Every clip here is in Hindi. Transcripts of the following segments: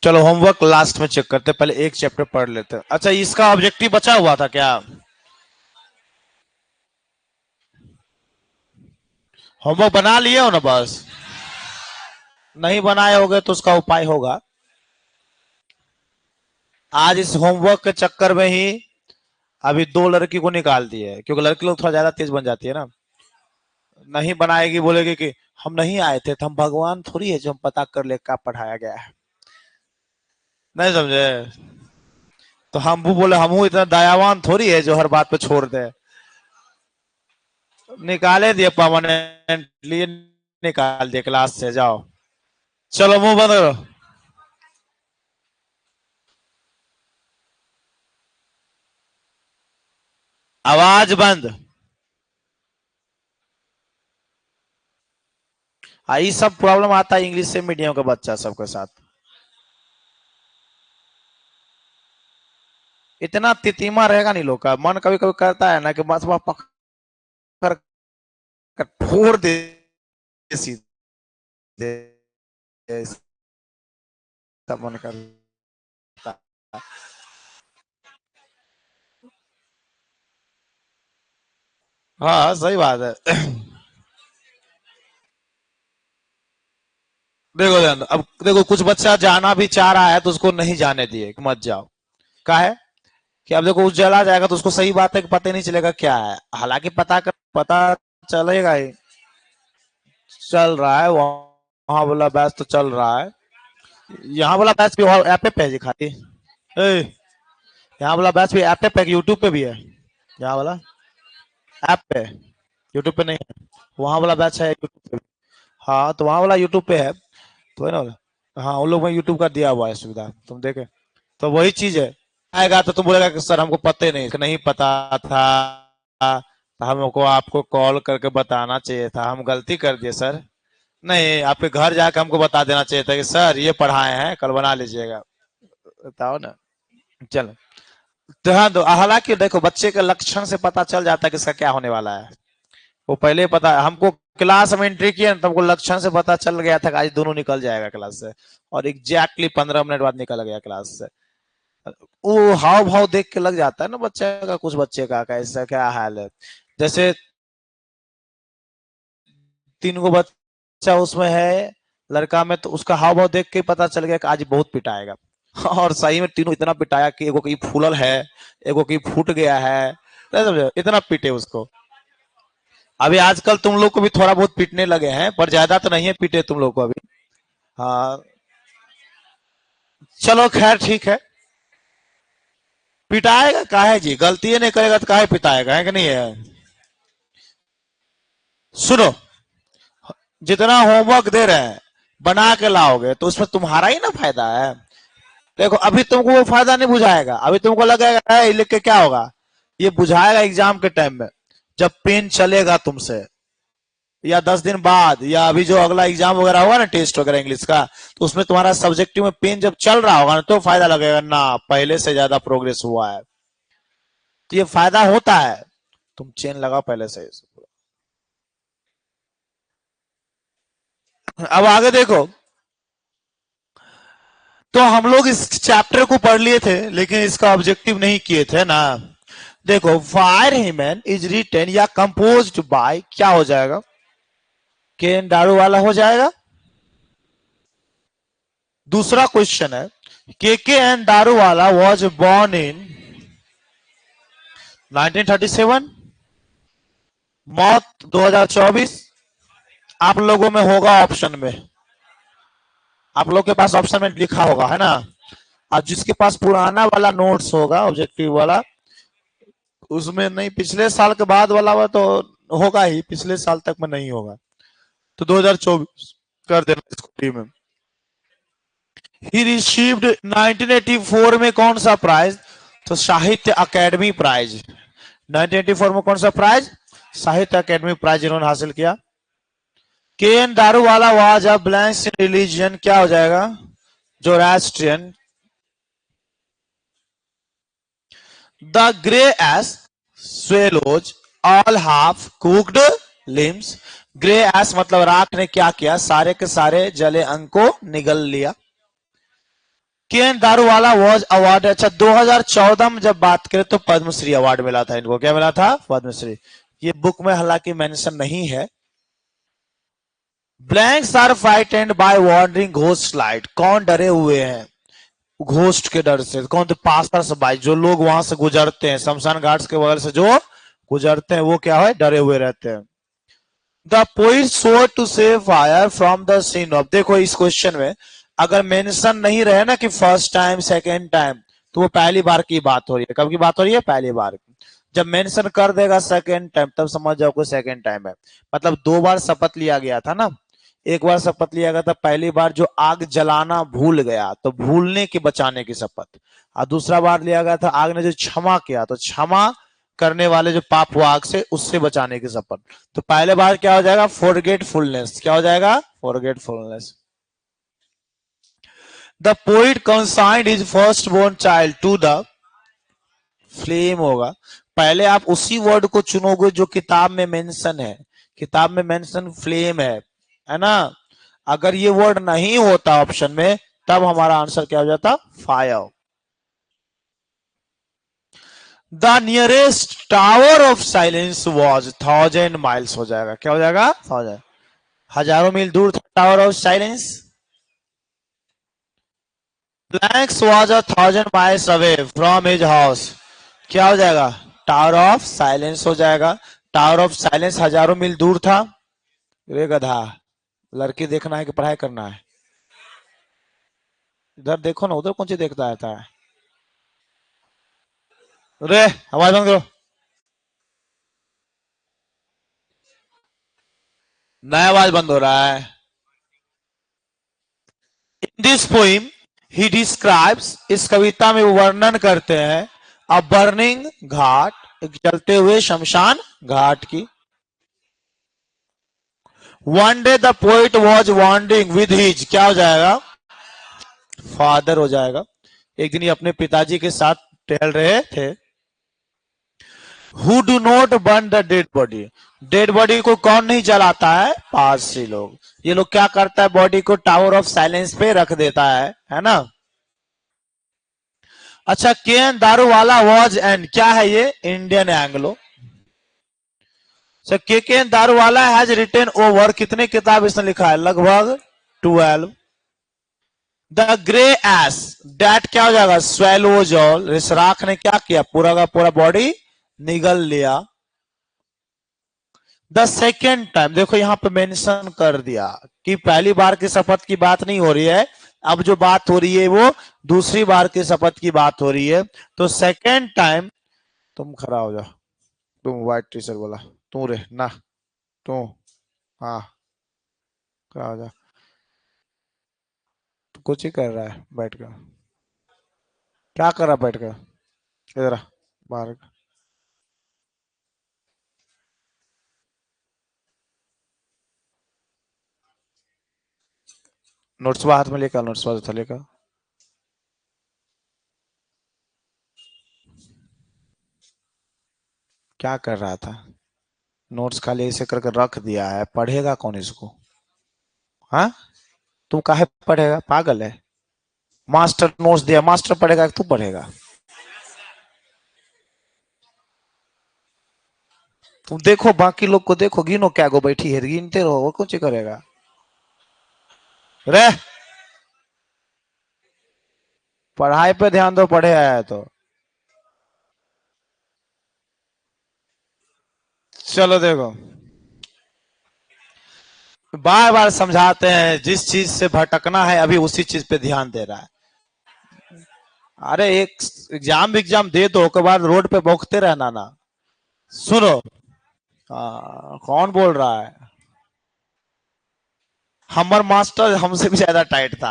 चलो होमवर्क लास्ट में चेक करते, पहले एक चैप्टर पढ़ लेते हैं। अच्छा, इसका ऑब्जेक्टिव बचा हुआ था क्या? होमवर्क बना लिए हो ना? बस नहीं बनाए होगे तो उसका उपाय होगा। आज इस होमवर्क के चक्कर में ही अभी 2 लड़की को निकाल दिए, क्योंकि लड़की लोग थोड़ा ज्यादा तेज बन जाती है ना। नहीं बनाएगी, बोलेगी कि हम नहीं आए थे, तो हम भगवान थोड़ी है जो हम पता कर ले क्या पढ़ाया गया है। नहीं समझे? तो हम वो बोले हम इतना दयावान थोड़ी है जो हर बात पे छोड़ दे। निकाले दिए परमानेंटली, निकाल दिए क्लास से। जाओ, चलो मुंह बंद करो। आवाज बंद। ये सब प्रॉब्लम आता है इंग्लिश से मीडियम का बच्चा सबके साथ। इतना तितिमा रहेगा नहीं लोग का मन, कभी कभी करता है ना कि बस वह पकड़ कर फोड़ दे सीधे। सब मन करता है। हाँ सही बात है। देखो ध्यान दो, अब देखो कुछ बच्चा जाना भी चाह रहा है तो उसको नहीं जाने दिए कि मत जाओ। का है कि अब देखो उस जला जाएगा तो उसको सही बात है कि पता ही नहीं चलेगा क्या है, हालांकि पता चलेगा ही। चल रहा है वहां वाला बैच तो चल रहा है। यहाँ वाला बैच भी ऐप पे है जी खाली। ए, यहाँ वाला बैच भी ऐप पे, यूट्यूब पे भी है। यहाँ वाला ऐप पे, यूट्यूब पे नहीं है। वहां वाला बैच है यूट्यूब पे। हाँ तो वहां वाला यूट्यूब पे है, तो है ना। हाँ उन लोग में यूट्यूब का दिया हुआ है सुविधा, तुम देखे। तो वही चीज है। आएगा तो तुम बोलेगा कि सर हमको पता ही नहीं, नहीं पता था तो हमको आपको कॉल करके बताना चाहिए था, हम गलती कर दिए सर। नहीं, आपके घर जाकर हमको बता देना चाहिए था कि सर ये पढ़ाए हैं, कल बना लीजिएगा। बताओ ना। चलो, ध्यान दो। हालांकि देखो बच्चे के लक्षण से पता चल जाता है कि इसका क्या होने वाला है। वो पहले पता है हमको, क्लास में एंट्री किया ना, तुमको लक्षण से पता चल गया था कि आज दोनों निकल जाएगा क्लास से। और एग्जैक्टली 15 मिनट बाद निकल गया क्लास से। वो हाव भाव देख के लग जाता है ना बच्चे का, कुछ बच्चे का कैसा क्या हाल है। जैसे 3 गो बच्चा उसमें है, लड़का में, तो उसका हाव भाव देख के पता चल गया कि आज बहुत पिटाएगा। और सही में तीनों इतना पिटाया कि एगो की फूलल है, एगो की फूट गया है। नहीं समझे? इतना पीटे उसको। अभी आजकल तुम लोग को भी थोड़ा बहुत पीटने लगे हैं, पर ज्यादा तो नहीं है पीटे तुम लोग को अभी। हाँ चलो खैर ठीक है। पिटाएगा काहे जी, गलती नहीं करेगा तो काहे पिटाएगा, है कि नहीं है? सुनो, जितना होमवर्क दे रहे हैं बना के लाओगे तो उसमें तुम्हारा ही ना फायदा है। देखो अभी तुमको वो फायदा नहीं बुझाएगा, अभी तुमको लगेगा है लिख के क्या होगा। ये बुझाएगा एग्जाम के टाइम में, जब पेन चलेगा तुमसे, या 10 दिन बाद, या अभी जो अगला एग्जाम वगैरह होगा ना, टेस्ट वगैरह इंग्लिश का, तो उसमें तुम्हारा सब्जेक्टिव में पेन जब चल रहा होगा ना, तो फायदा लगेगा ना, पहले से ज्यादा प्रोग्रेस हुआ है। तो ये फायदा होता है। तुम चेन लगाओ पहले से। अब आगे देखो। तो हम लोग इस चैप्टर को पढ़ लिए थे लेकिन इसका ऑब्जेक्टिव नहीं किए थे ना। देखो फायर हिमन इज रिटन या कंपोज्ड बाय, क्या हो जाएगा? के एन दारू वाला हो जाएगा। दूसरा क्वेश्चन है, के एन दारू वाला वॉज बॉर्न इन 1937, मौत 2024। आप लोगों में होगा ऑप्शन में, आप लोग के पास ऑप्शन में लिखा होगा, है ना। और जिसके पास पुराना वाला नोट्स होगा ऑब्जेक्टिव वाला, उसमें नहीं, पिछले साल के बाद वाला हुआ तो होगा ही, पिछले साल तक में नहीं होगा। तो 2024 कर देना इसको डी में। ही रिसीव्ड 1984 में कौन सा प्राइज? तो साहित्य अकेडमी प्राइज। 1984 में कौन सा प्राइज? साहित्य अकेडमी प्राइज इन्होंने हासिल किया। K N Daruwalla was a blank religion, क्या हो जाएगा? Zoroastrian. The grey ash swallows all half cooked limbs. Grey ash मतलब राख ने क्या किया? सारे के सारे जले अंग को निगल लिया। के एन दारूवाला वॉज अवार्ड। अच्छा 2014 में जब बात करें तो पद्मश्री अवार्ड मिला था इनको। क्या मिला था? पद्मश्री। ये बुक में हालांकि मेंशन नहीं है। Blanks are frightened by wandering ghost light. कौन डरे हुए हैं घोस्ट के डर से? कौन? तो पासर्स बाय, जो लोग वहां से गुजरते हैं, शमशान घाट के बगल से जो गुजरते हैं, वो क्या है? डरे हुए रहते हैं। The poet swore to save fire from the scene of. देखो इस क्वेश्चन में अगर मेंशन नहीं रहे ना कि फर्स्ट टाइम सेकेंड टाइम, तो वो पहली बार की बात हो रही है। कब की बात हो रही है? पहली बार की। जब मेंशन कर देगा सेकेंड टाइम, तब समझ जाओ कोई सेकेंड टाइम है। मतलब दो बार शपथ लिया गया था ना। एक बार शपथ लिया गया था, पहली बार जो आग जलाना भूल गया तो भूलने के बचाने की शपथ। और दूसरा बार लिया गया था आग ने जो क्षमा किया तो क्षमा करने वाले जो पाप हुआ आग से, उससे बचाने की शपथ। तो पहले बार क्या हो जाएगा? फॉरगेटफुलनेस। क्या हो जाएगा? Forgetfulness. The poet consigned his first born child to the flame होगा। पहले आप उसी वर्ड को चुनोगे जो किताब में मेंशन है। किताब में मेंशन फ्लेम है ना। अगर ये वर्ड नहीं होता ऑप्शन में, तब हमारा आंसर क्या हो जाता? Fire. The nearest tower of silence was 1000 miles हो जाएगा। क्या हो जाएगा? 1000। हजारों मील दूर था tower of silence. Blanks was 1000 miles away from his house. क्या हो जाएगा? टावर ऑफ साइलेंस हो जाएगा। टावर ऑफ साइलेंस हजारों मील दूर था। रे गधा, लड़की देखना है कि पढ़ाई करना है? इधर देखो ना, उधर कौन सी देखता रहता है? रे आवाज बंद करो। नया आवाज बंद हो रहा है। In this poem he describes, इस कविता में वो वर्णन करते हैं अ बर्निंग घाट, एक जलते हुए शमशान घाट की। One day the poet was wandering with his. क्या हो जाएगा? फादर हो जाएगा। एक दिन ये अपने पिताजी के साथ टहल रहे थे। Who do not burn the dead body. Dead body को कौन नहीं जलाता है? पारसी लोग। ये लोग क्या करता है? बॉडी को टावर ऑफ साइलेंस पे रख देता है ना। अच्छा के एन दारूवाला वॉज एंड, क्या है ये? Indian Anglo. K N Daruwalla has written over, कितने किताब इसने लिखा है? लगभग 12। द ग्रे एस डैट क्या हो जाएगा? स्वेलोजॉल। रिसराख ने क्या किया? पूरा का पूरा बॉडी निगल लिया। द सेकेंड टाइम, देखो यहां पे मेंशन कर दिया कि पहली बार की शपथ की बात नहीं हो रही है। अब जो बात हो रही है वो दूसरी बार की शपथ की बात हो रही है। तो सेकेंड टाइम, तुम खड़ा हो जाओ। तुम व्हाइट टी शर्ट बोला, तू रे ना, तू, हाँ खड़ा हो जा। तू कुछ ही कर रहा है बैठ कर? क्या कर रहा है बैठ कर? इधर आ, बाहर। नोट्स हाथ में लेकर, नोट्स था लेकर। क्या कर रहा था? नोट्स खाली ऐसे करके रख दिया है, पढ़ेगा कौन इसको? हाँ, तू काहे पढ़ेगा? पागल है? मास्टर नोट्स दिया, मास्टर पढ़ेगा कि तू पढ़ेगा? तुम देखो बाकी लोग को, देखो गिनो क्या गो बैठी है, गिनते रहो, वो कुछ करेगा रे। पढ़ाई पे ध्यान दो, पढ़े आया है तो। चलो देखो, बार बार समझाते हैं, जिस चीज से भटकना है अभी उसी चीज पे ध्यान दे रहा है। अरे एक एग्जाम एग्जाम दे दो, के बाद रोड पे भौंकते रहना ना। सुनो, कौन बोल रहा है? हमार मास्टर हमसे भी ज्यादा टाइट था।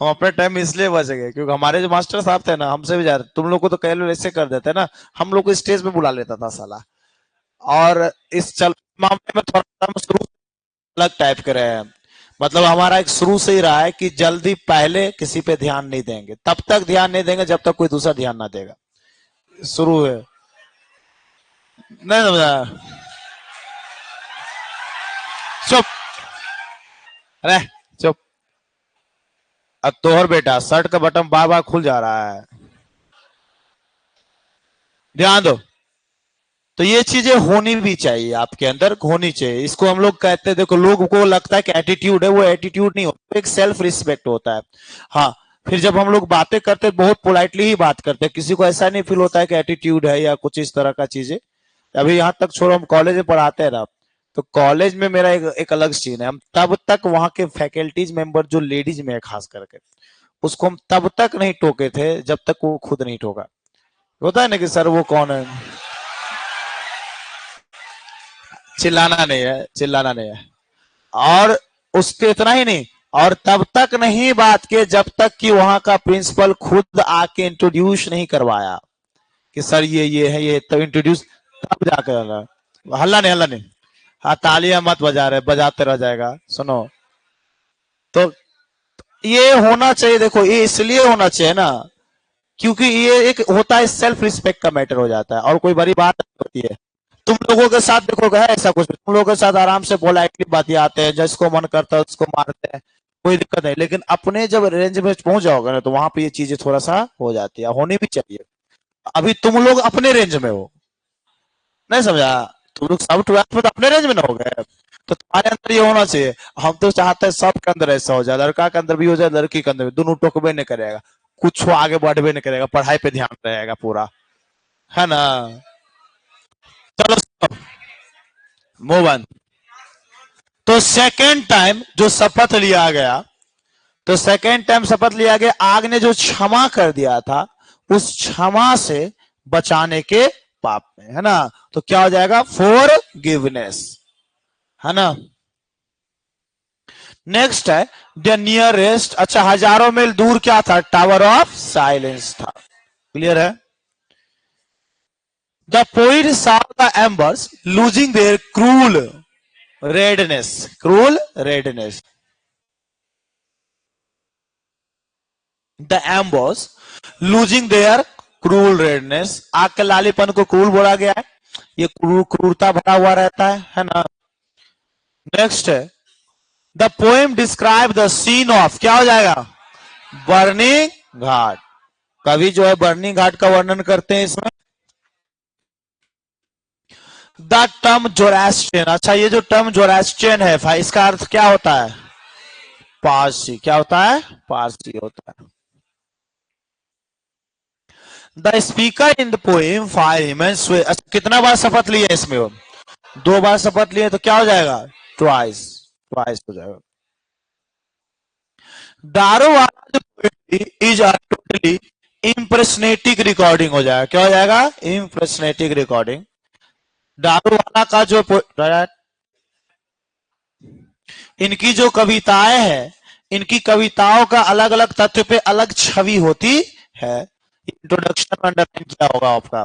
हम अपने टाइम में इसलिए बच गए क्योंकि हमारे जो मास्टर साहब थे ना, हमसे भी ज्यादा। तुम लोग को तो कई लोग ऐसे कर देते ना, हम लोग को स्टेज पे बुला लेता था साला। और इस चल मामले में थोड़ा सा हम शुरू अलग टाइप के रहे हैं। मतलब हमारा एक शुरू से ही रहा है कि जल्दी पहले किसी पे ध्यान नहीं देंगे, तब तक ध्यान नहीं देंगे जब तक कोई दूसरा ध्यान ना देगा। शुरू है। नहीं समझा? चुप, अरे चुप। अब तोहर बेटा शर्ट का बटन बार बार खुल जा रहा है, ध्यान दो। तो ये चीजें होनी भी चाहिए, आपके अंदर होनी चाहिए। इसको हम लोग कहते हैं, देखो लोगों को लगता है कि एटीट्यूड है, वो एटीट्यूड नहीं होता, एक सेल्फ रिस्पेक्ट होता है। हाँ, फिर जब हम लोग बातें करते हैं बहुत पोलाइटली ही बात करते हैं, किसी को ऐसा नहीं फील होता है कि एटीट्यूड है या कुछ इस तरह का चीजें। अभी यहाँ तक छोड़ो, हम कॉलेज में पढ़ाते हैं ना, तो कॉलेज में मेरा एक अलग सीन है। हम तब तक वहां के फैकल्टीज मेंबर जो लेडीज में है खास करके, उसको हम तब तक नहीं टोके थे जब तक वो खुद नहीं टोका। होता है ना कि सर वो कौन है, चिल्लाना नहीं है, चिल्लाना नहीं है। और उसके इतना ही नहीं, और तब तक नहीं बात के जब तक कि वहां का प्रिंसिपल खुद आके इंट्रोड्यूस नहीं करवाया कि सर ये है ये, तब इंट्रोड्यूस, तब जाकर हल्ला नहीं, हल्ला नहीं। हाँ, तालियां मत बजा रहे, बजाते रह जाएगा, सुनो। तो ये होना चाहिए, देखो ये इसलिए होना चाहिए ना, क्योंकि ये एक होता है, सेल्फ रिस्पेक्ट का मैटर हो जाता है, और कोई बड़ी बात नहीं होती है। तुम लोगों के साथ देखो है ऐसा कुछ, तुम लोगों के साथ आराम से पोलाइटली बातें आते हैं, जिसको मन करता है उसको मारते हैं, कोई दिक्कत नहीं। लेकिन अपने जब रेंज में पहुंच जाओगे ना, तो वहां पे ये चीजें थोड़ा सा हो जाती है, होनी भी चाहिए। अभी तुम लोग अपने रेंज में हो, नहीं समझा, तुम लोग सब 12th में तो अपने रेंज में ना हो गए, तो तुम्हारे अंदर ये होना चाहिए। हम तो चाहते हैं सबके अंदर ऐसा हो जाए, लड़का के अंदर भी हो जाए, लड़की के अंदर भी, दोनों टोकबे नहीं करेगा, कुछ आगे बढ़वे नहीं करेगा, पढ़ाई पे ध्यान रहेगा पूरा, है ना। चलो मूव ऑन। तो सेकेंड टाइम जो शपथ लिया गया, तो सेकेंड टाइम शपथ लिया गया, आग ने जो क्षमा कर दिया था, उस क्षमा से बचाने के पाप में, है ना। तो क्या हो जाएगा, फॉर गिवनेस, है ना। नेक्स्ट है द नियरेस्ट, अच्छा हजारों मील दूर क्या था, टावर ऑफ साइलेंस था, क्लियर है। The poet saw the embers losing their cruel redness, cruel redness, the embers losing their cruel redness, आग के लालीपन को क्रूल बोला गया है, ये क्रूरता भरा हुआ रहता है ना। नेक्स्ट है the poem describe the scene of, क्या हो जाएगा, बर्निंग घाट, कवि जो है बर्निंग घाट का वर्णन करते हैं इसमें। द टर्म जोरास्ट्रियन, अच्छा ये जो टर्म जोरास्ट्रियन है भाई, इसका अर्थ क्या होता है, पारसी, क्या होता है, पारसी होता है। The speaker in the poem fire, कितना बार शपथ लिया इसमें, वो 2 बार शपथ लिए, तो क्या हो जाएगा, ट्वाइस, ट्वाइस हो जाएगा। दारू वाला जो poetry is a totally impressionistic recording हो जाएगा, क्या हो जाएगा, इम्प्रेशनेटिक रिकॉर्डिंग। दारू वाला का जो इनकी जो कविताएं हैं, इनकी कविताओं का अलग अलग तथ्य पे अलग छवि होती है। इंट्रोडक्शन में अंडरलाइन किया होगा आपका।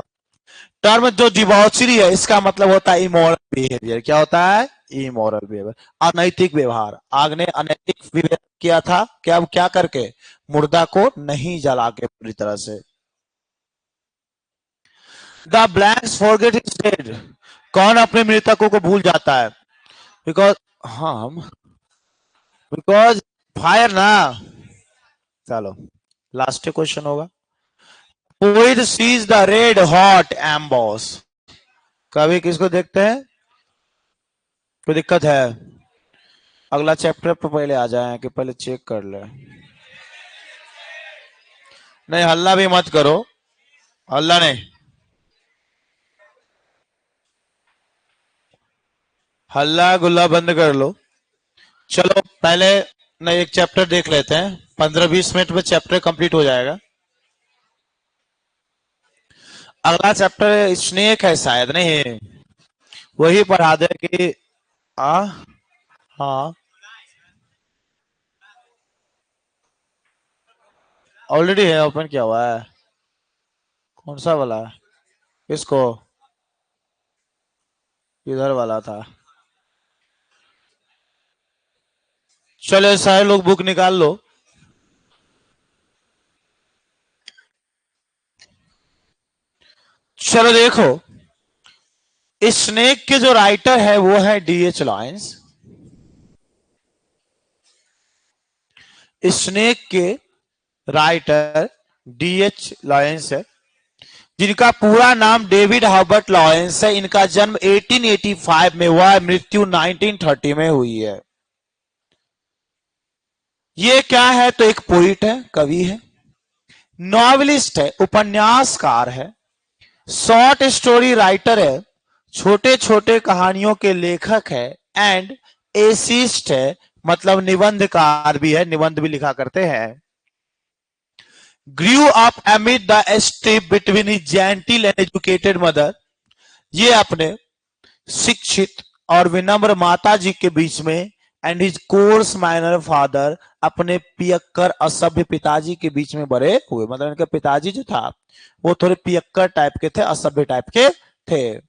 टर्म जो डिबॉचरी है, इसका मतलब होता है इमोरल बिहेवियर, क्या होता है, इमोरल बिहेवियर, अनैतिक व्यवहार। आग ने अनैतिक व्यवहार किया था, क्या क्या करके, मुर्दा को नहीं जला के पूरी तरह से। The blanks forget is dead, कौन अपने मृतकों को भूल जाता है, बिकॉज, हाँ, बिकॉज फायर ना। चलो लास्ट क्वेश्चन होगा, poet sees the red hot embers, कवि किसको देखते हैं, कोई दिक्कत है, अगला चैप्टर पर पहले आ जाए कि पहले चेक कर ले, नहीं हल्ला भी मत करो, हल्ला नहीं, हल्ला गुल्ला बंद कर लो। चलो पहले ना एक चैप्टर देख लेते हैं, 15-20 मिनट में चैप्टर कंप्लीट हो जाएगा। अगला चैप्टर स्नेक है शायद, नहीं वही पढ़ा दे कि आ, हाँ ऑलरेडी है, ओपन किया हुआ है, कौन सा वाला, किसको, इधर वाला था। चलो सारे लोग बुक निकाल लो। चलो देखो, स्नेक के जो राइटर है वो है D.H. लॉरेंस। स्नेक के राइटर डीएच लॉरेंस है, जिनका पूरा नाम डेविड हर्बर्ट लॉरेंस है। इनका जन्म 1885 में हुआ है, मृत्यु 1930 में हुई है। ये क्या है? तो एक पोइट है, कवि है, नॉवेलिस्ट है, उपन्यासकार है, शॉर्ट स्टोरी राइटर है, छोटे छोटे कहानियों के लेखक है, एंड एसिस्ट है, मतलब निबंधकार भी है, निबंध भी लिखा करते हैं। Grew up amid the strip between his gentle and educated mother, ये अपने शिक्षित और विनम्र माता जी के बीच में, and his course manner father, अपने पियक्कर असभ्य पिताजी के बीच में बड़े हुए। मतलब इनके पिताजी जो था वो थोड़े पियक्कर टाइप के थे, असभ्य टाइप के थे।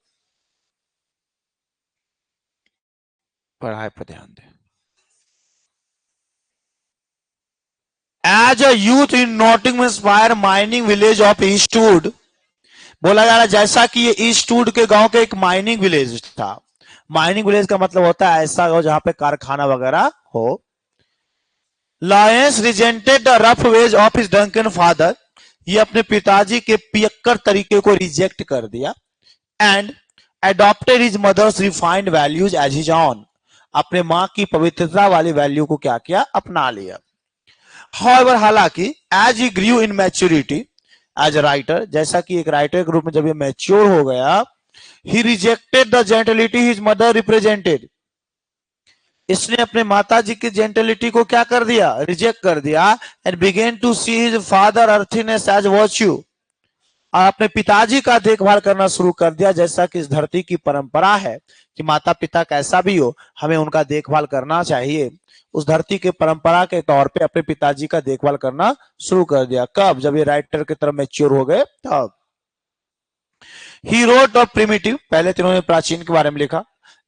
पढ़ाई पर ध्यान दे। As a youth in Nottinghamshire mining village of Eastwood, बोला जा रहा है जैसा कि ये ईस्टवुड के गांव के एक माइनिंग विलेज था। माइनिंग विलेज का मतलब होता है ऐसा गांव जहां पे कारखाना वगैरह हो। Lawrence resented the rough ways of his drunken father, ये अपने पिताजी के पियक्कर तरीके को रिजेक्ट कर दिया। And adopted his mother's refined values as his own, अपने मां की पवित्रता वाली वैल्यू को क्या किया? अपना लिया। However, हालांकि as he grew in maturity as a writer, जैसा कि एक राइटर के रूप में जब ये मैच्योर हो गया, he rejected the gentility his mother represented, इसने अपने माताजी की जेंटलिटी को क्या कर दिया? रिजेक्ट कर दिया। And began to see his father earthiness as virtue, और अपने पिताजी का देखभाल करना शुरू कर दिया, जैसा कि इस धरती की परंपरा है कि माता पिता कैसा भी हो हमें उनका देखभाल करना चाहिए। उस धरती के परंपरा के तौर पे अपने पिताजी का देखभाल करना शुरू कर दिया। कब? जब ये राइटर की तरफ मैच्योर हो गए तब। ही रोट ऑफ प्रिमिटिव, पहले तिन्होंने प्राचीन के बारे में लिखा,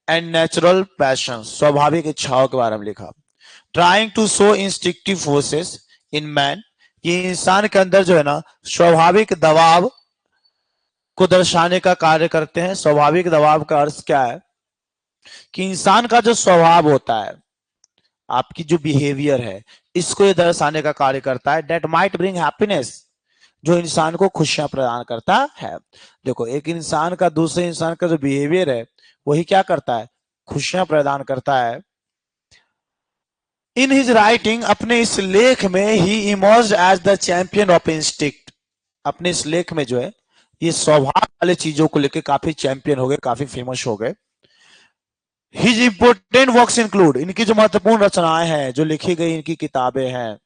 एंड नेचुरल पैशन, स्वाभाविक इच्छाओं के बारे में लिखा। Trying to show instinctive forces in man, ये इंसान के अंदर जो है ना स्वाभाविक दबाव को दर्शाने का कार्य करते हैं। स्वाभाविक दबाव का अर्थ क्या है? कि इंसान का जो स्वभाव होता है, आपकी जो बिहेवियर है, इसको ये दर्शाने का कार्य करता है। डेट माइट ब्रिंग हैप्पीनेस, जो इंसान को खुशियां प्रदान करता है। देखो, एक इंसान का दूसरे इंसान का जो बिहेवियर है वही क्या करता है? खुशियां प्रदान करता है। इन हिज राइटिंग, अपने इस लेख में, he emerged as the champion of instinct, अपने इस लेख में जो है ये स्वभाव वाले चीजों को लेकर काफी चैंपियन हो गए, काफी फेमस हो गए। हिज इंपोर्टेंट वर्क्स इंक्लूड, इनकी जो महत्वपूर्ण रचनाएं हैं, जो लिखी गई इनकी किताबें हैं,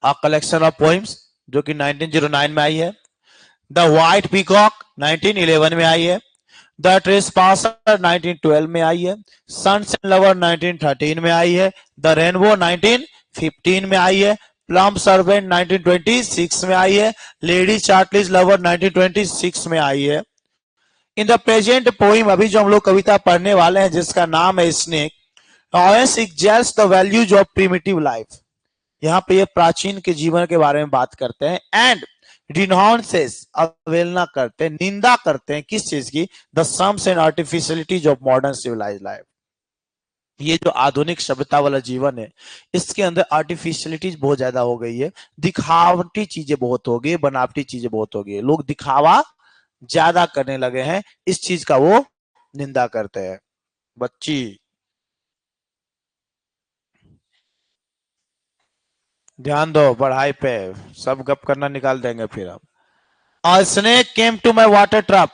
अ कलेक्शन ऑफ पोइम्स, जो कि 1909 में आई है। द व्हाइट पीकॉक 1911 में आई है। द ट्रेसपासर 1912 में आई है। सन्स एंड लवर 1913 में आई है। द रेनबो 1915 में आई है। प्लम सर्वेंट 1926 में आई है। लेडी चार्टलीज लवर 1926 में आई है। इन द प्रेजेंट पोइम, अभी जो हम लोग कविता पढ़ने वाले हैं जिसका नाम है snake, Lawrence suggests the values of primitive life, यहाँ पे ये प्राचीन के जीवन के बारे में बात करते हैं। एंड डिनॉन्सेस, अवहेलना करते हैं, निंदा करते हैं, किस चीज की? The shams and artificialities of modern civilized life, ये जो आधुनिक सभ्यता वाला जीवन है इसके अंदर आर्टिफिशियलिटीज बहुत ज्यादा हो गई है, दिखावटी चीजें बहुत हो गई, बनावटी चीजें बहुत हो गई, लोग दिखावा ज्यादा करने लगे हैं, इस चीज का वो निंदा करते हैं। बच्ची ध्यान दो पढ़ाई पे, सब गप करना निकाल देंगे फिर अब। A snake came to my water trap,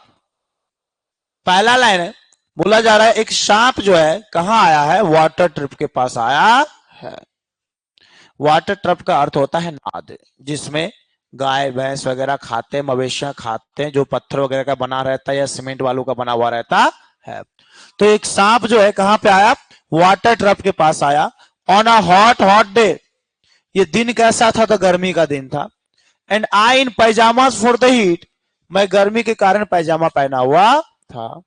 पहला लाइन है, बोला जा रहा है एक सांप जो है कहां आया है? वाटर ट्रप के पास आया है। वाटर ट्रप का अर्थ होता है नाद, जिसमें गाय भैंस वगैरह खाते हैं, मवेशियां खाते हैं, जो पत्थर वगैरह का बना रहता है या सीमेंट वालों का बना हुआ रहता है। तो एक सांप जो है कहां पे आया? वाटर ट्रप के पास आया। On a hot hot day, ये दिन कैसा था? तो गर्मी का दिन था। And I in pyjamas for the heat, मैं गर्मी के कारण पैजामा पहना हुआ था।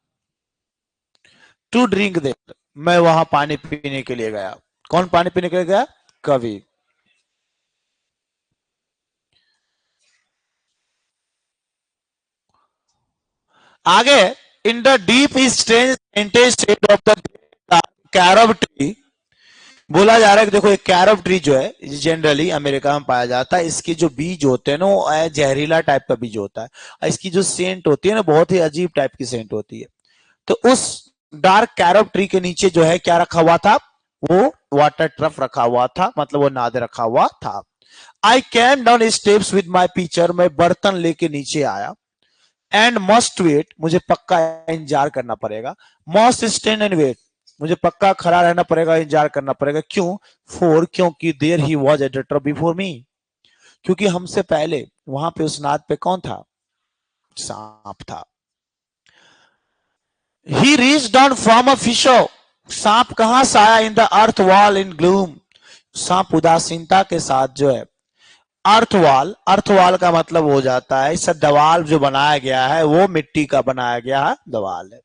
टू ड्रिंक देयर, मैं वहां पानी पीने के लिए गया। कौन पानी पीने के लिए गया? कवि। आगे, in the deep strange state of the carob tree, बोला जा रहा है कि देखो, एक कैरब ट्री जो है जनरली अमेरिका में पाया जाता है, इसके जो बीज होते हैं ना वो जहरीला टाइप का बीज होता है, और इसकी जो सेंट होती है ना बहुत ही अजीब टाइप की सेंट होती है। तो उस डार्क कैरब ट्री के नीचे जो है क्या रखा हुआ था, वो वाटर ट्रफ रखा हुआ था, मतलब वो नाद रखा हुआ था। I came down steps with my picture, मैं बर्तन लेके नीचे आया। एंड मस्ट वेट, मुझे पक्का इंतजार करना पड़ेगा। मस्ट स्टैंड एंड वेट, मुझे पक्का खड़ा रहना पड़ेगा, इंतजार करना पड़ेगा। क्यों? क्योंकि there he was a dater before me, क्योंकि हमसे पहले वहां पे उस नाद पे कौन था? सांप था। He reached down from a fissure, सांप कहां से आया? In the earth wall in gloom, सांप उदासीनता के साथ जो है अर्थवाल, अर्थवाल का मतलब हो जाता है इस दवाल जो बनाया गया है वो मिट्टी का बनाया गया है दवाल है।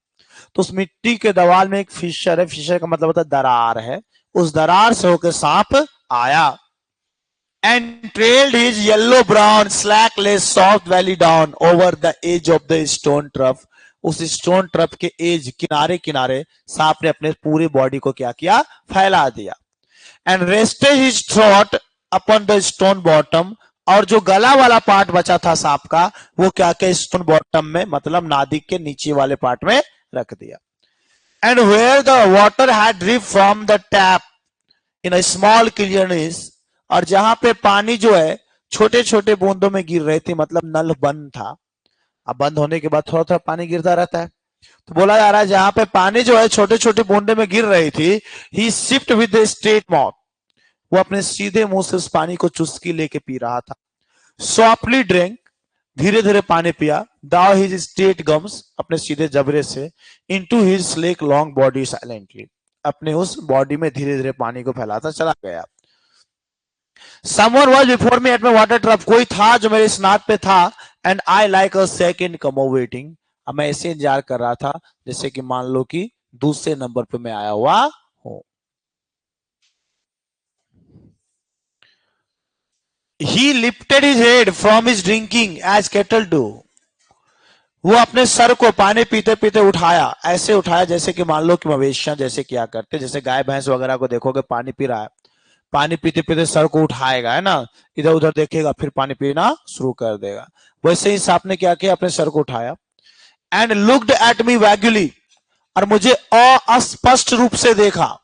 तो उस मिट्टी के दवाल में एक फिशर है, फिशर का मतलब होता है दरार है, उस दरार से होकर सांप आया। And trailed his yellow brown slackness soft वैली down over the edge of the stone trough, उस स्टोन ट्रफ के एज किनारे किनारे सांप ने अपने पूरी बॉडी को क्या किया? फैला दिया। And rested his throat upon the stone bottom, और जो गला वाला पार्ट बचा था सांप का वो क्या क्या स्टोन बॉटम में, मतलब नादिक के नीचे वाले पार्ट में रख दिया। And where the water had drip from the tap in a small clearness, और जहां पे पानी जो है छोटे छोटे बूंदों में गिर रहे थे, मतलब नल बंद था, अब बंद होने के बाद थोड़ा थोड़ा पानी गिरता रहता है, तो बोला जा रहा है जहां पे पानी जो है छोटे छोटे बूंदे में गिर रही थी, he sipped with the straight mouth, वो अपने सीधे मुंह से उस पानी को चुस्की लेके पी रहा था। सॉफ्टली ड्रिंक, धीरे धीरे पानी पिया। दाव हिज स्ट्रेट गम्स, अपने सीधे जबरे से, into his slack long body silently, अपने उस बॉडी में धीरे धीरे पानी को फैलाता चला गया। Someone was before me at my water trough, कोई था जो मेरे स्नात पे था। And I like a second come waiting, अब मैं ऐसे इंतजार कर रहा था जैसे कि मान लो कि दूसरे नंबर पे मैं आया हुआ हूं। He lifted his head from his drinking as cattle do, वो अपने सर को पानी पीते पीते उठाया, ऐसे उठाया जैसे कि मान लो कि मवेशियां जैसे क्या करते, जैसे गाय भैंस वगैरह को देखोगे पानी पी रहा है, पानी पीते पीते सर को उठाएगा, है ना, इधर उधर देखेगा फिर पानी पीना शुरू कर देगा, वैसे ही सांप ने क्या किया? अपने सर को उठाया। एंड लुक्ड एट मी वैगुली, और मुझे अस्पष्ट रूप से देखा।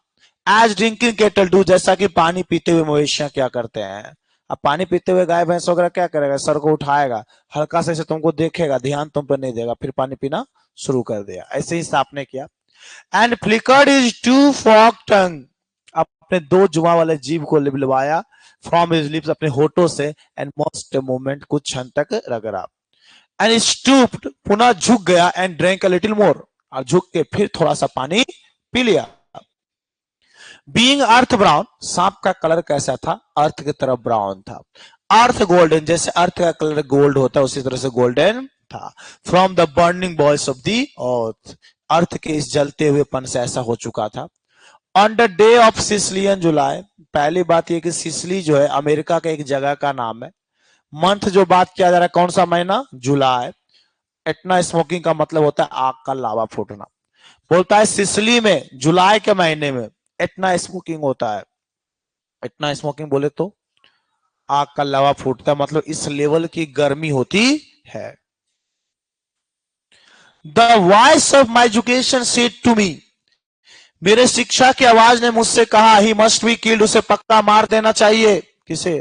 एज ड्रिंकिंग केटल डू, जैसा कि पानी पीते हुए मवेशियां क्या करते हैं। अब पानी पीते हुए गाय भैंस वगैरह क्या करेगा? सर को उठाएगा, हल्का से तुमको देखेगा, ध्यान तुम पर नहीं देगा, फिर पानी पीना शुरू कर दिया। ऐसे ही सांप ने किया। And flickered his two forked tongue, अपने दो जुआ वाले जीभ को लिबलिवाया, फ्रॉम हिज लिप्स, अपने होठों से, एंड मोस्ट मोमेंट, कुछ क्षण तक रगड़ा। एंड स्टूप्ड, पुनः झुक गया, and drank a little more, और झुक के फिर थोड़ा सा पानी पी लिया। बीइंग अर्थ ब्राउन, सांप का कलर कैसा था? अर्थ की तरफ ब्राउन था। अर्थ गोल्डन, जैसे अर्थ का कलर गोल्ड होता है उसी तरह से गोल्डन था। From the burning bowels of the earth, earth के इस जलते हुए पन से ऐसा हो चुका था। On the day of Sicilian July, पहली बात यह कि सिसिली जो है अमेरिका का एक जगह का नाम है। मंथ जो बात किया जा रहा है, कौन सा महीना? जुलाई। इतना स्मोकिंग का मतलब होता है आग का लावा फूटना। बोलता है सिसिली में जुलाई के महीने में इतना स्मोकिंग होता है। इतना स्मोकिंग बोले तो आग का लावा फूटता है, मतलब इस लेवल की गर्मी होती है। The voice of my education said to me, मेरे शिक्षा की आवाज ने मुझसे कहा, ही मस्ट बी किल्ड, उसे पक्का मार देना चाहिए। किसे?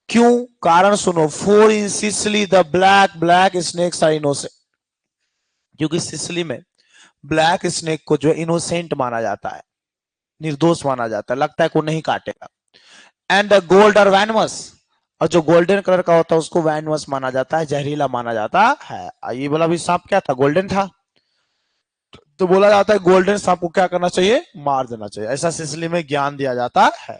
क्यों? कारण सुनो। For in Sicily the black snakes are innocent, क्योंकि सिसिली में ब्लैक स्नेक को जो इनोसेंट माना जाता है, निर्दोष माना जाता है, लगता है को नहीं काटेगा। एंड द गोल्ड आर वैनमस, और जो गोल्डन कलर का होता है उसको वैनमस माना जाता है, जहरीला माना जाता है। ये बोला भी सांप क्या था? गोल्डन था। तो बोला जाता है गोल्डन सांप को क्या करना चाहिए? मार देना चाहिए। ऐसा सिसिली में ज्ञान दिया जाता है।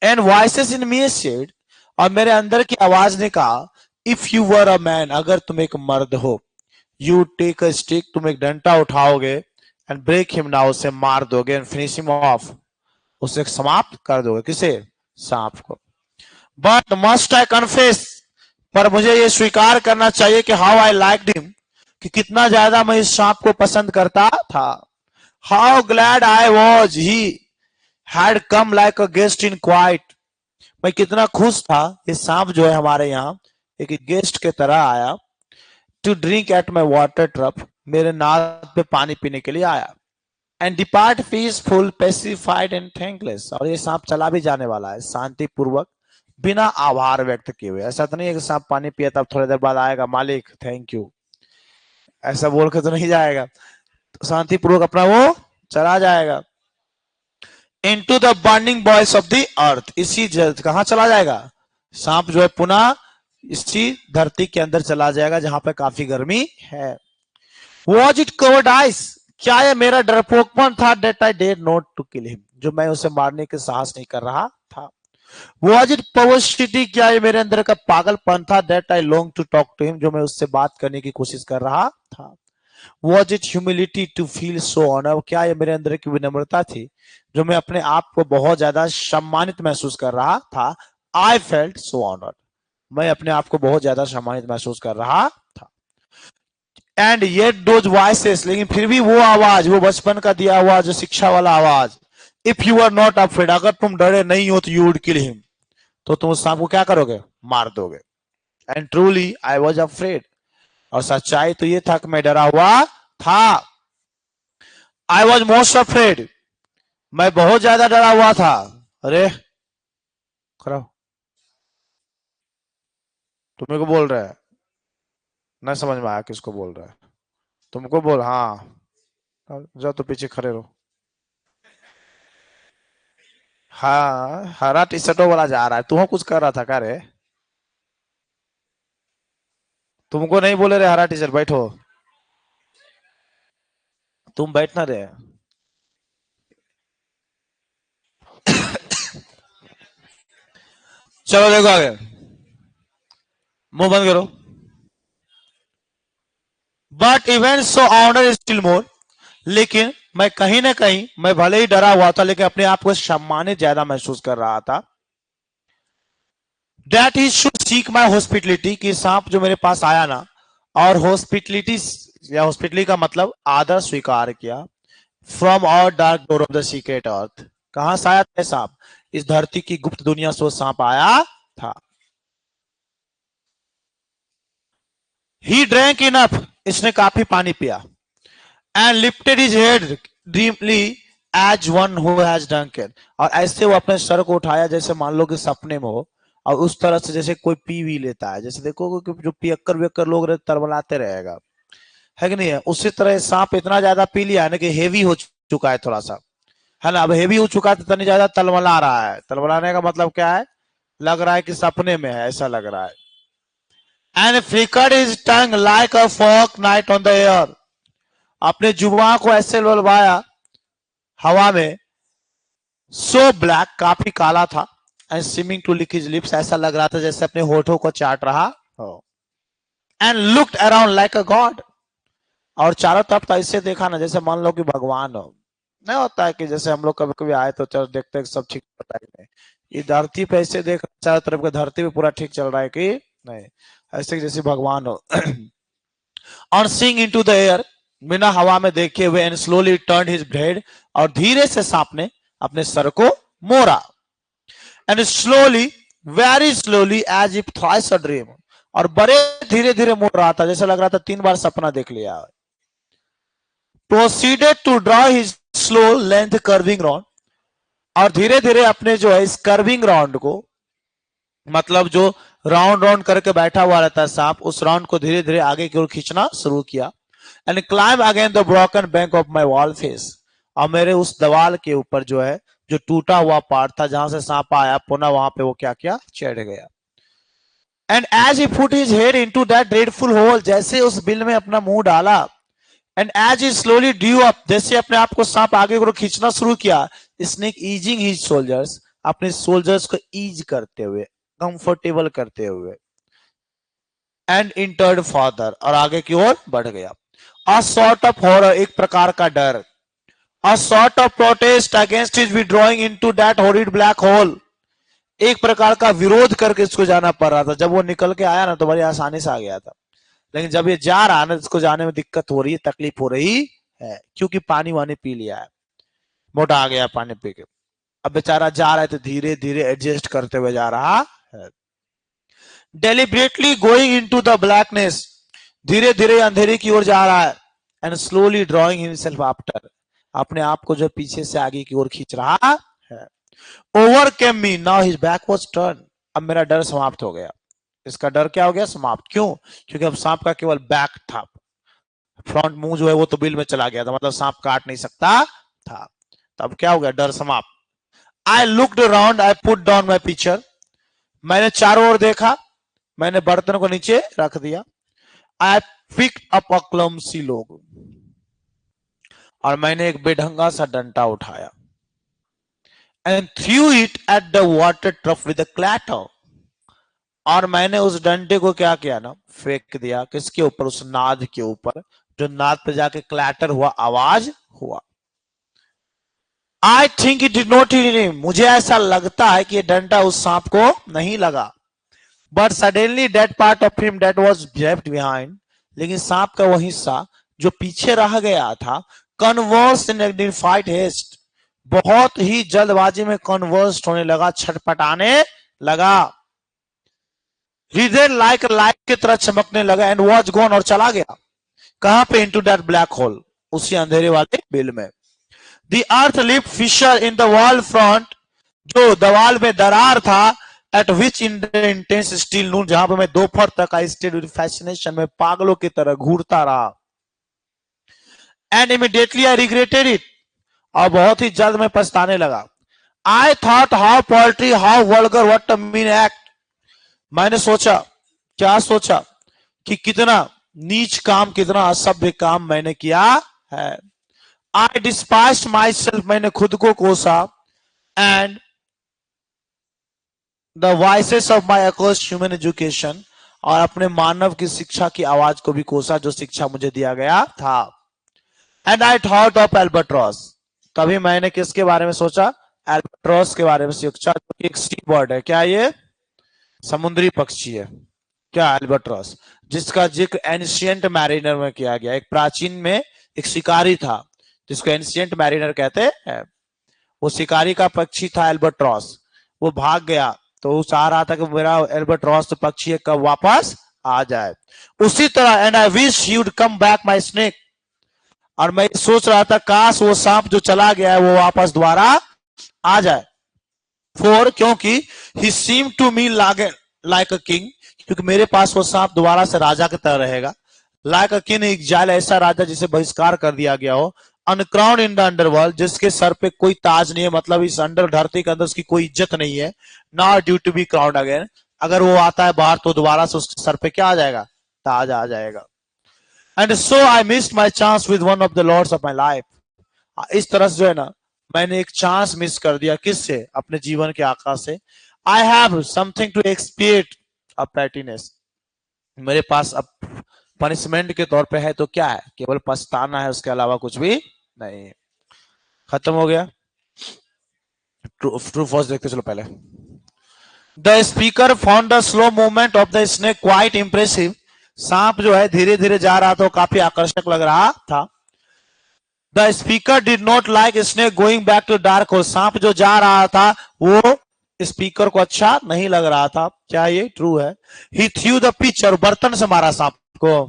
And voices in me said, और मेरे अंदर की आवाज ने कहा, if you were a man, अगर तुम एक मर्द हो, यू टेक अ स्टिक, तुम एक डंडा उठाओगे, एंड ब्रेक हिम नाउ, उसे मार दोगे, एंड फिनिश हिम ऑफ, उसे समाप्त कर दोगे। किसे? सांप को। बट मस्ट आई कन्फेस, पर मुझे ये स्वीकार करना चाहिए कि हाउ आई लाइक्ड हिम, कि कितना ज्यादा मैं इस सांप को पसंद करता था। How glad I was he had come like a guest in quite. मैं कितना खुश था, ये सांप जो है हमारे यहाँ एक गेस्ट के तरह आया। To drink at my water trough, मेरे नाद पे पानी पीने के लिए आया। And depart peaceful pacified and thankless, और ये सांप चला भी जाने वाला है शांतिपूर्वक बिना आभार व्यक्त किए हुए। ऐसा तो नहीं है कि सांप पानी पिया तब थोड़ी देर बाद आएगा मालिक थैंक यू, ऐसा बोल के तो नहीं जाएगा। तो शांतिपूर्वक अपना वो चला जाएगा। Into the burning bowels of the earth, इसी कहां चला जाएगा सांप जो है, पुनः इसी धरती के अंदर चला जाएगा जहां पे काफी गर्मी है। वॉज इट कवर्ड आइस, क्या ये मेरा डरपोकपन था? डेट आई डेड नॉट टू किल हिम, जो मैं उसे मारने के साहस नहीं कर रहा था। वॉज इट पवर्सिटी, क्या ये मेरे अंदर का पागलपन था? That I long to talk to him, जो मैं उससे बात करने की कोशिश कर रहा था। Was it humility to feel so honour, क्या ये मेरे अंदर की विनम्रता थी जो मैं अपने आप को बहुत ज्यादा सम्मानित महसूस कर रहा था। आई फेल्ट सो ऑनर्ड, मैं अपने आप को बहुत ज्यादा सम्मानित महसूस कर रहा था। एंड येट दोज वॉइसेस, लेकिन फिर भी वो आवाज, वो बचपन का दिया हुआ जो शिक्षा वाला आवाज, if you are not afraid, अगर तुम डरे नहीं हो तो यू वुड किल हिम, तो तुम उस सांप को क्या करोगे? मार दोगे। And truly I was afraid, और सच्चाई तो ये था कि मैं डरा हुआ था। आई वॉज मोस्ट अफ्रेड, मैं बहुत ज्यादा डरा हुआ था। अरे करो, तुम्हें को बोल रहा है, नहीं समझ में आया किसको बोल रहा है? तुमको बोल, हाँ जाओ तो पीछे खड़े रहो। हाँ हरा टी शर्टों वाला जा रहा है, तुम कुछ कर रहा था क्या रे? तुमको नहीं बोले रे हरा टी शर्ट बैठो, तुम बैठना रे। चलो देखो आगे, मुंह बंद करो। But even so honour still more, लेकिन मैं कहीं ना कहीं, मैं भले ही डरा हुआ था लेकिन अपने आप को सम्मानित ज्यादा महसूस कर रहा था। That he should seek my hospitality, कि सांप जो मेरे पास आया ना, और हॉस्पिटलिटी या हॉस्पिटलिटी का मतलब आदर स्वीकार किया। From our dark door of the secret earth, कहां से आया था सांप? इस धरती की गुप्त दुनिया से सांप आया था। ही ड्रैंक इनफ, इसने काफी पानी पिया। And lifted his head deeply as one who has drunken, और ऐसे वो अपने सर को उठाया जैसे मान लो कि सपने में हो, और उस तरह से जैसे कोई पी भी लेता है, जैसे देखो कि जो पियक्कर वियक्कर लोग तरबलाते रहेगा, है कि नहीं है? उसी तरह सांप इतना ज्यादा पी लिया है ना कि हेवी हो चुका है थोड़ा सा, है ना? अब हेवी हो चुका है तो इतनी ज्यादा तलमला रहा है। तलमलाने का मतलब क्या है? लग रहा है कि सपने में है, ऐसा लग रहा है। And flickered his tongue like a fork night on the air, अपने जुबान को ऐसे ललवाया हवा में। सो ब्लैक, काफी काला था। And seeming to lick his lips, ऐसा लग रहा था जैसे अपने होठों को चाट रहा हो। And looked around like a God, और चारों तरफ ऐसे देखा ना जैसे मान लो कि भगवान हो। नहीं होता है कि जैसे हम लोग कभी कभी आए तो चलो देखते हैं सब ठीक चल रहा है नहीं, ये धरती पे ऐसे देख चारों तरफ के धरती पे पूरा ठीक चल रहा है कि नहीं, ऐसे जैसे भगवान हो। और सीइंग इनटू द एयर, बिना हवा में देखे हुए। And slowly turn his head, और धीरे से सांप ने अपने सर को मोड़ा। And slowly, very slowly as if thrice a dream, और बड़े धीरे धीरे मोड़ रहा था जैसे लग रहा था 3 बार सपना देख लिया। Proceeded to draw his slow length curving round, और धीरे धीरे अपने जो है इस कर्विंग राउंड को, मतलब जो राउंड राउंड करके बैठा हुआ रहता है सांप, उस राउंड को धीरे धीरे आगे की ओर खींचना शुरू किया। And climb again the broken bank of my wall face, और मेरे उस दीवार के ऊपर जो है जो टूटा हुआ पार्ट था जहां से सांप आया, पुनः वहां पे वो क्या किया? चढ़ गया। And as he put his head into that dreadful hole, जैसे उस बिल में अपना मुंह डाला। And as he slowly drew up, जैसे अपने आप को सांप आगे को खींचना शुरू किया। स्नेक ईजिंग हिज सोल्जर्स, अपने सोल्जर्स को ईज करते हुए, कंफर्टेबल करते हुए। एंड इंटर्ड फॉदर, और आगे की ओर बढ़ गया। अ सॉर्ट ऑफ हॉरर, एक प्रकार का डर। A sort of protest against his withdrawing into that horrid black hole, एक प्रकार का विरोध करके इसको जाना पड़ रहा था। जब वो निकल के आया ना तो बड़ी आसानी से आ गया था, लेकिन जब ये जा रहा है ना इसको जाने में दिक्कत हो रही है, तकलीफ हो रही है, क्योंकि पानी वानी पी लिया है, मोटा आ गया पानी पी के। अब बेचारा जा रहा है तो धीरे धीरे एडजस्ट करते हुए जा रहा है। Deliberately going into the blackness, धीरे धीरे अंधेरे की ओर जा रहा है। And slowly drawing himself after, अपने आप को जो पीछे से आगे की ओर खींच रहा है। Over came me, now his back was turn, अब मेरा डर समाप्त हो गया। इसका डर क्या हो गया? समाप्त। क्यों? क्योंकि अब सांप का केवल बैक था, फ्रंट मुंह जो है वो तो बिल में चला गया था, मतलब सांप काट नहीं सकता था। तब क्या हो गया? डर समाप्त। I looked around, I put down my picture, मैंने चारों ओर देखा, मैंने बर्तन को नीचे रख दिया। I pick up a clumsy log, और मैंने एक बेढंगा सा डंडा उठाया। And threw it at the water trough with a clatter, और मैंने उस डंडे को क्या किया ना, फेंक दिया। किसके ऊपर? उस नाद के ऊपर, जो नाद पे जाके क्लैटर हुआ, आवाज हुआ। I think it did not hit him, मुझे ऐसा लगता है कि ये डंडा उस सांप को नहीं लगा। But suddenly that part of him that was left behind, लेकिन सांप का वो हिस्सा जो पीछे रह गया था, कन्वर्स इन डिग्निफाइड हेस्ट, बहुत ही जल्दबाजी में कन्वर्स होने लगा, छटपटाने लगा। हृदय लाइक लाइट की तरह चमकने लगा। एंड वॉज गॉन, और चला गया। कहां पे? इनटू दैट ब्लैक होल, उसी अंधेरे वाले बिल में। The earth lip fissure in the wall front, जो दीवार में दरार था। At which in the intense still noon, जहां पर मैं दोपहर तक आई स्टेड विद फैसिनेशन में पागलों की तरह घूरता रहा। And immediately I regretted it, और बहुत ही जल्द मैं पछताने लगा। I thought how poultry, how vulgar, what a mean act, मैंने सोचा, क्या सोचा? कि कितना नीच काम, कितना असभ्य काम मैंने किया है। आई डिस्पाइस्ड माई सेल्फ, मैंने खुद को कोसा। And the voices of my accursed human education, और अपने मानव की शिक्षा की आवाज को भी कोसा, जो शिक्षा मुझे दिया गया था। And I thought of albatross, तभी मैंने किसके बारे में सोचा? एल्बर्ट्रॉस के बारे में सोचा, जो कि एक सी बर्ड है। क्या ये? समुद्री पक्षी है। क्या? एल्बर्ट्रॉस, जिसका जिक्र एंशिएंट मैरिनर में किया गया। एक प्राचीन में एक शिकारी था, जिसको एंशिएंट मैरिनर कहते हैं। वो शिकारी का पक्षी था एल्बर्ट्रॉस। वो भाग गया, तो वो चाह रहा था कि मेरा एल्बर्ट्रॉस पक्षी है, कब वापस आ जाए। उसी तरह, and I wish you would come back my snake, और मैं सोच रहा था काश वो सांप जो चला गया है वो वापस दोबारा आ जाए। फोर, क्योंकि he seem to me like a king, क्योंकि मेरे पास वो सांप दोबारा से राजा की तरह रहेगा। लाइक अ किंग एग्जाइल, ऐसा राजा जिसे बहिष्कार कर दिया गया हो। अनक्राउंड इन द अंडरवर्ल्ड, जिसके सर पे कोई ताज नहीं है, मतलब इस अंडर धरती के अंदर उसकी कोई इज्जत नहीं है। Not due to be crowned again, अगर वो आता है बाहर तो दोबारा से उसके सर पे क्या आ जाएगा? ताज आ जाएगा। And so I missed my chance with one of the lords of my life, इस तरह से जो है ना, मैंने एक चांस मिस कर दिया। किससे? अपने जीवन के आका से। आई हैव समथिंग टू एक्सपिएट अ पैटीनेस, मेरे पास अब पनिशमेंट के तौर पे है तो क्या है? केवल पछताना है, उसके अलावा कुछ भी नहीं। खत्म हो गया। ट्रू फॉल्स देखते चलो पहले। The speaker found the slow movement of the snake quite impressive, सांप जो है धीरे धीरे जा रहा था, काफी आकर्षक लग रहा था। The speaker did not like snake going back to dark hole, सांप जो जा रहा था वो स्पीकर को अच्छा नहीं लग रहा था। क्या ये ट्रू है? ही थ्रू द पिक्चर, बर्तन से मारा सांप को।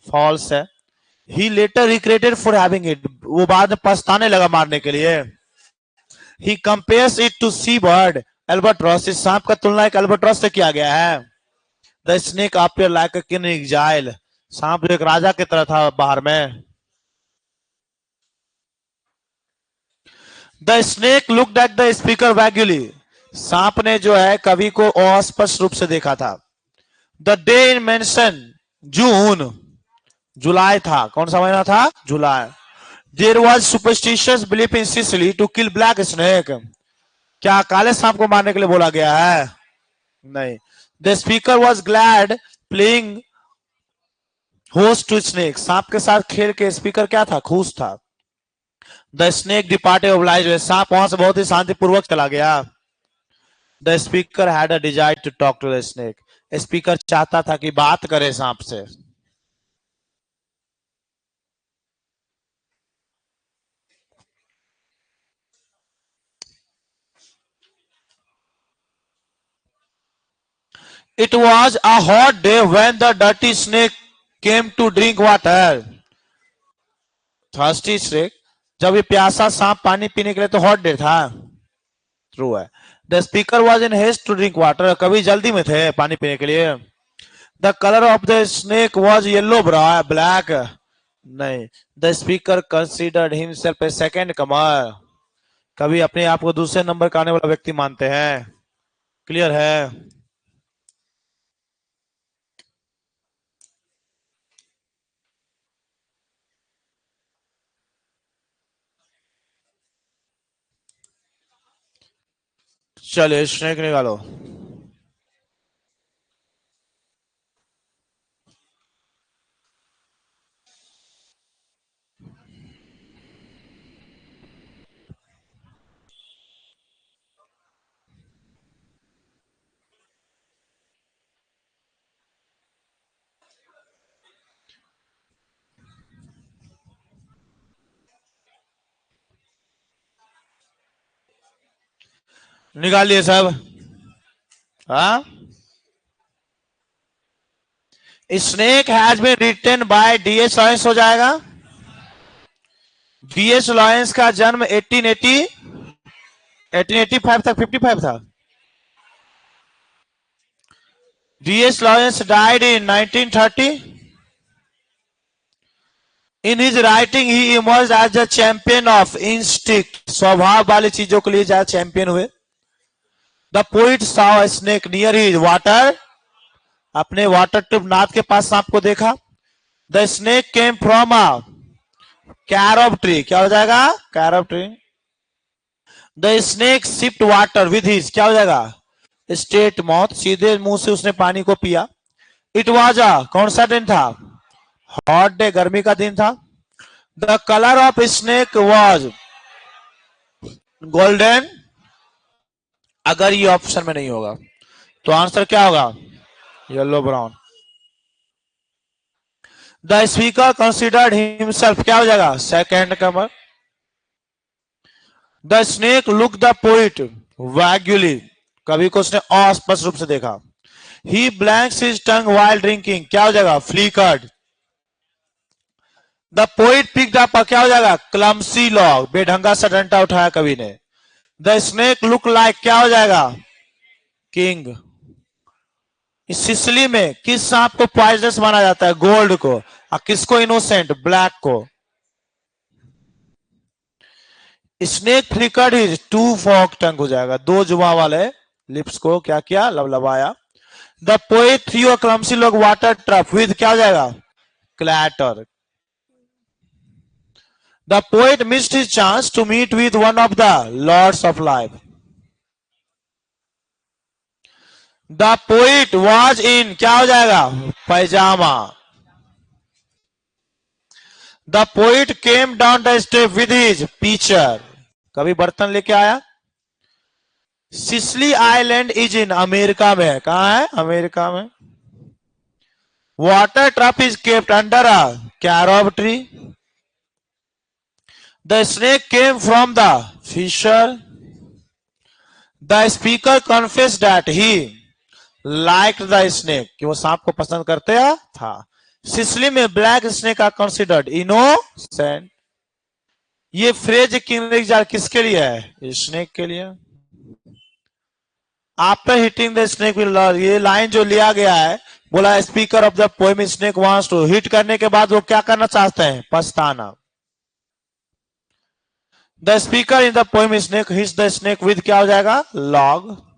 फॉल्स है। He later regretted for having it, वो बाद में पछताने लगा मारने के लिए। He compares it to sea bird albatross, इस सांप का तुलना एक एल्बर्ट्रॉस से किया गया है। The snake appear like a king in exile, सांप जो एक राजा की तरह था बाहर में। The snake looked at the speaker vaguely, सांप ने जो है कवि को अस्पष्ट रूप से देखा था। द डे इन मेंशन, जून, जुलाई था। कौन सा महीना था? जुलाई। There was superstitious belief in Sicily to kill black snake, क्या काले सांप को मारने के लिए बोला गया है? नहीं। The speaker was glad playing host to snake, सांप के साथ खेल के स्पीकर क्या था? खुश था। द स्नेक डिपार्टेड ऑब्लाइज्ड, सांप वहां से बहुत ही शांतिपूर्वक चला गया। The speaker had a desire to talk to the snake, speaker चाहता था कि बात करे सांप से। It was a hot day when the dirty snake came to drink water. Thirsty snake, जब ये प्यासा सांप पानी पीने के लिए तो हॉट डे था. ट्रू है. The speaker was in haste to drink water, कभी जल्दी में थे पानी पीने के लिए. The colour of the snake was yellow black. नहीं. The speaker considered himself a second comer, कभी अपने आप को दूसरे नंबर का आने वाला व्यक्ति मानते हैं. क्लियर है. चलिए स्नेक निकालो. निकालिए सब. हाँ. Snake has been written by D.H. Lawrence हो जाएगा. D.H. लॉरेंस का जन्म 1885 तक 55 था. D.H. Lawrence died in 1930. In his writing he emerge as the champion of instinct, स्वभाव वाली चीजों के लिए ज्यादा चैंपियन हुए. The poet saw snake near his water, अपने वाटर ट्यूब नाद के पास सांप को देखा. The snake came from a carob tree, क्या हो जाएगा? Carob tree. The snake sipped water with his, क्या हो जाएगा? स्ट्रेट माउथ, सीधे मुंह से उसने पानी को पिया. इट वाज अ, कौन सा दिन था? हॉट डे, गर्मी का दिन था. The colour of snake was golden. अगर ये ऑप्शन में नहीं होगा तो आंसर क्या होगा? Yellow brown. The speaker considered himself, क्या हो जाएगा? Second comer. The snake look the poet vaguely, कवि को उसने अस्पष्ट रूप से देखा. He blanks his tongue while drinking, क्या हो जाएगा? Flickered. The poet picked up, क्या हो जाएगा? क्लमसी लॉग, बेढंगा सा डंडा उठाया कवि ने. द स्नेक लुक लाइक, क्या हो जाएगा? किंग. सिसिली में किस सांप को पॉइजनस माना जाता है? गोल्ड को. और किसको इनोसेंट? ब्लैक को. Snake flickered his two fork tongue, हो जाएगा दो जुबान वाले लिप्स को क्या किया? लबलबाया. The poet threw clumsy log water trough with, क्या हो जाएगा? Clatter. The poet missed his chance to meet with one of the lords of life. The poet was in, क्या हो जाएगा? पैजामा. The poet came down the step with his pitcher, कभी बर्तन लेके आया. Sicily island is in, America में है. कहां है? अमेरिका में. Water trough is kept under a carob tree. The snake came from the fissure. The speaker confess that he like the snake, कि वो सांप को पसंद करते था. सिसिली में black snake are considered innocent. ये फ्रेज किसके लिए है? स्नेक के लिए. After hitting the snake will loss, ये लाइन जो लिया गया है, बोला speaker of the poem snake wants to, hit करने के बाद वो क्या करना चाहते हैं? पछताना. The speaker in the poem snake hits the snake with, क्या हो जाएगा? Log.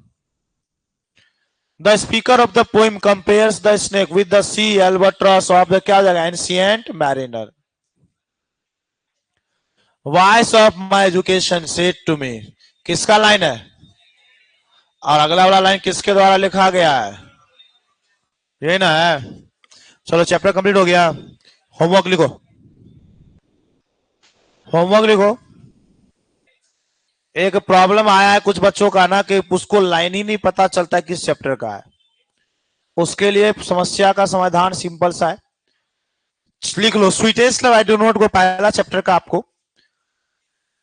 The speaker of the poem compares the snake with the sea albatross of the, क्या हो जाएगा? Ancient mariner. Voice of my education said to me, किसका लाइन है? और अगला वाला लाइन किसके द्वारा लिखा गया है? ये ना है. चलो चैप्टर कंप्लीट हो गया. होमवर्क लिखो. होमवर्क लिखो. एक प्रॉब्लम आया है कुछ बच्चों का ना, कि उसको लाइन ही नहीं पता चलता किस चैप्टर का है. उसके लिए समस्या का समाधान सिंपल सा है. लिख लो. Sweetest love I do not go, पहला चैप्टर का आपको,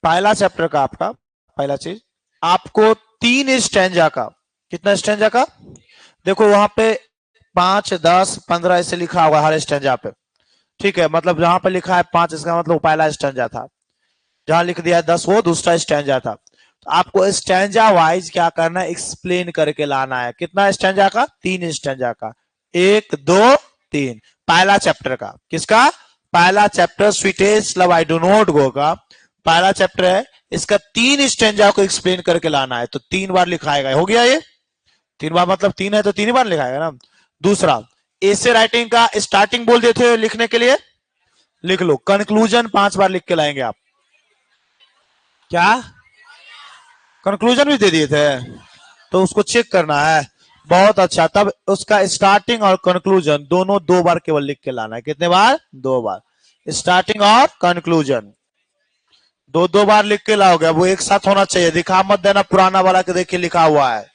पहला चैप्टर का आपका पहला चीज, आपको 3 स्टैंजा का, कितना स्टैंजा का? देखो वहां पे 5, 10, 15 ऐसे लिखा हुआ हर स्टेंजा पे। ठीक है, मतलब जहां पे लिखा है 5, इसका मतलब वो पहला स्टेंजा था। जहां लिख दिया है 10, वो दूसरा स्टेंजा था। तो आपको स्टेंजा वाइज क्या करना है, एक्सप्लेन करके लाना है। कितना स्टेंजा का? 3 स्टेंजा का। 1, 2, 3। पहला चैप्टर का किसका? पहला chapter sweetest love I do not गो का पहला चैप्टर है। इसका 3 स्टेंजा को एक्सप्लेन करके लाना है, तो 3 बार लिखाएगा। हो गया ये? 3 बार मतलब 3 है तो 3 ही बार लिखाएगा ना। दूसरा, ऐसे राइटिंग का स्टार्टिंग बोल देते हो लिखने के लिए, लिख लो। कंक्लूजन 5 बार लिख के लाएंगे आप। क्या कंक्लूजन भी दे दिए थे? तो उसको चेक करना है। बहुत अच्छा, तब उसका स्टार्टिंग और कंक्लूजन दोनों 2 बार केवल लिख के लाना है। कितने बार? 2 बार। स्टार्टिंग और कंक्लूजन 2-2 बार लिख के लाओगे। वो एक साथ होना चाहिए, दिखा मत देना पुराना वाला के देखिए लिखा हुआ है।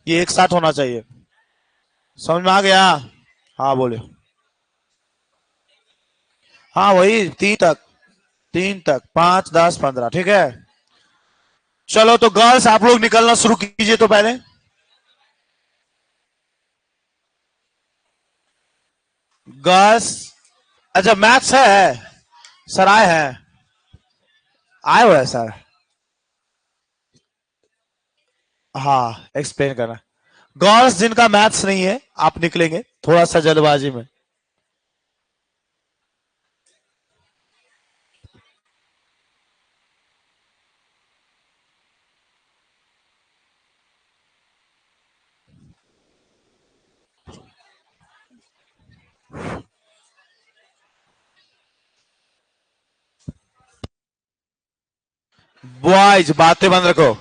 ये एक साथ होना चाहिए। समझ में आ गया? हाँ बोले। हाँ वही 3 तक। 3 तक 5, 10, 15। ठीक है, चलो तो गर्ल्स आप लोग निकलना शुरू कीजिए तो पहले। गर्ल्स, अच्छा मैथ्स है सर? आए हैं? आए हुए हैं सर? हाँ एक्सप्लेन करना। गर्ल्स जिनका मैथ्स नहीं है आप निकलेंगे थोड़ा सा जल्दबाजी में। बॉयज बातें बंद रखो।